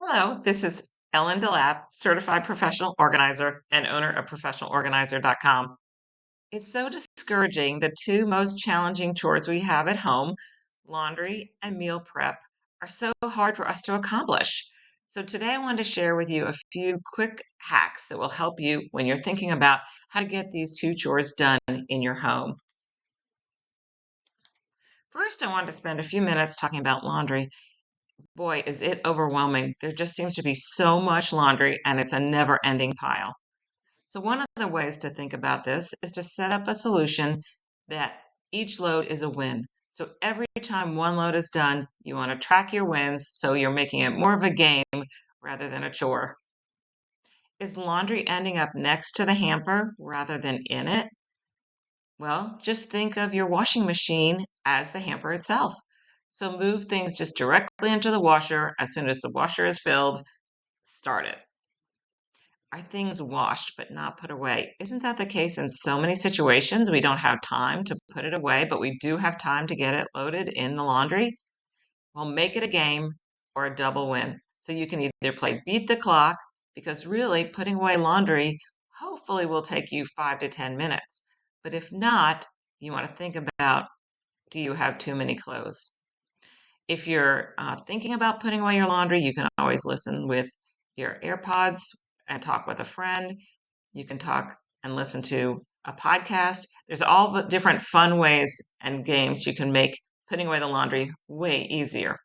Hello, this is Ellen DeLapp, certified professional organizer and owner of professionalorganizer.com. It's so discouraging. The two most challenging chores we have at home, laundry and meal prep, are so hard for us to accomplish. So, today I wanted to share with you a few quick hacks that will help you when you're thinking about how to get these two chores done in your home. First, I wanted to spend a few minutes talking about laundry. Boy, is it overwhelming. There just seems to be so much laundry and it's a never ending pile. So, one of the ways to think about this is to set up a solution that each load is a win. So, every time one load is done, you want to track your wins so you're making it more of a game rather than a chore. Is laundry ending up next to the hamper rather than in it? Well, just think of your washing machine as the hamper itself. So, move things just directly into the washer as soon as the washer is filled. Start it. Are things washed but not put away? Isn't that the case in so many situations? We don't have time to put it away, but we do have time to get it loaded in the laundry. Well, make it a game or a double win. So you can either play beat the clock, because really putting away laundry hopefully will take you 5 to 10 minutes. But if not, you want to think about, do you have too many clothes? If you're thinking about putting away your laundry, you can always listen with your AirPods and talk with a friend. You can talk and listen to a podcast. There's all the different fun ways and games you can make putting away the laundry way easier.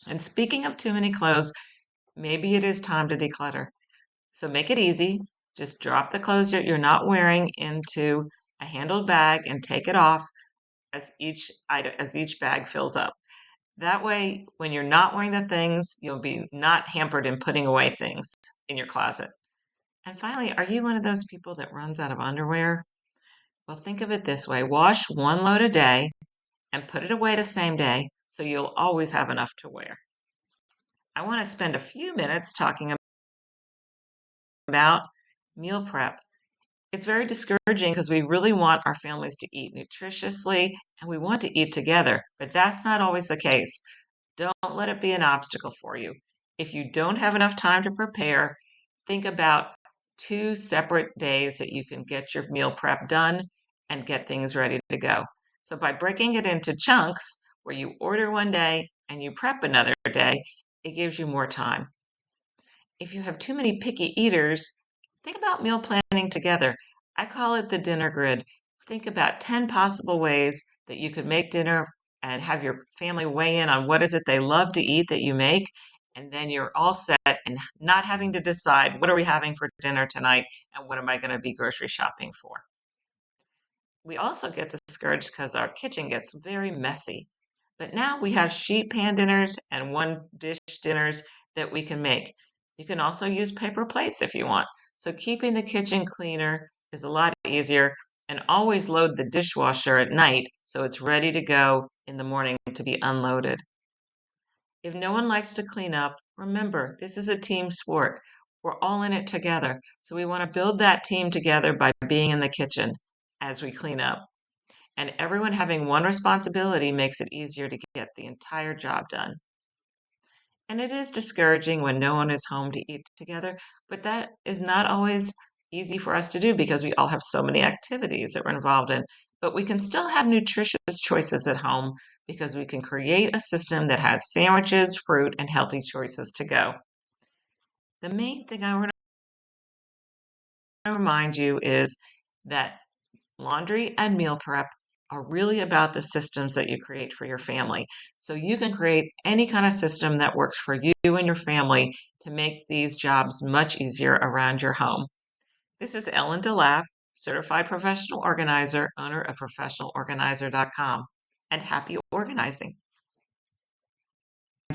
And speaking of too many clothes, maybe it is time to declutter. So make it easy. Just drop the clothes that you're not wearing into a handled bag and take it off as each bag fills up. That way, when you're not wearing the things, you'll be not hampered in putting away things in your closet. And finally, are you one of those people that runs out of underwear? Well, think of it this way: wash one load a day and put it away the same day so you'll always have enough to wear. I want to spend a few minutes talking about meal prep. It's very discouraging because we really want our families to eat nutritiously and we want to eat together, but that's not always the case. Don't let it be an obstacle for you. If you don't have enough time to prepare, think about two separate days that you can get your meal prep done and get things ready to go. So by breaking it into chunks where you order one day and you prep another day, it gives you more time. If you have too many picky eaters, think about meal planning together. I call it the dinner grid. Think about 10 possible ways that you could make dinner and have your family weigh in on what is it they love to eat that you make. And then you're all set and not having to decide, what are we having for dinner tonight and what am I going to be grocery shopping for? We also get discouraged because our kitchen gets very messy. But now we have sheet pan dinners and one dish dinners that we can make. You can also use paper plates if you want. So keeping the kitchen cleaner is a lot easier, and always load the dishwasher at night so it's ready to go in the morning to be unloaded. If no one likes to clean up, remember, this is a team sport. We're all in it together. So we want to build that team together by being in the kitchen as we clean up. And everyone having one responsibility makes it easier to get the entire job done. And it is discouraging when no one is home to eat together, but that is not always easy for us to do because we all have so many activities that we're involved in. But we can still have nutritious choices at home because we can create a system that has sandwiches, fruit, and healthy choices to go. The main thing I want to remind you is that laundry and meal prep are really about the systems that you create for your family. So you can create any kind of system that works for you and your family to make these jobs much easier around your home. This is Ellen DeLapp, certified professional organizer, owner of professionalorganizer.com, and happy organizing.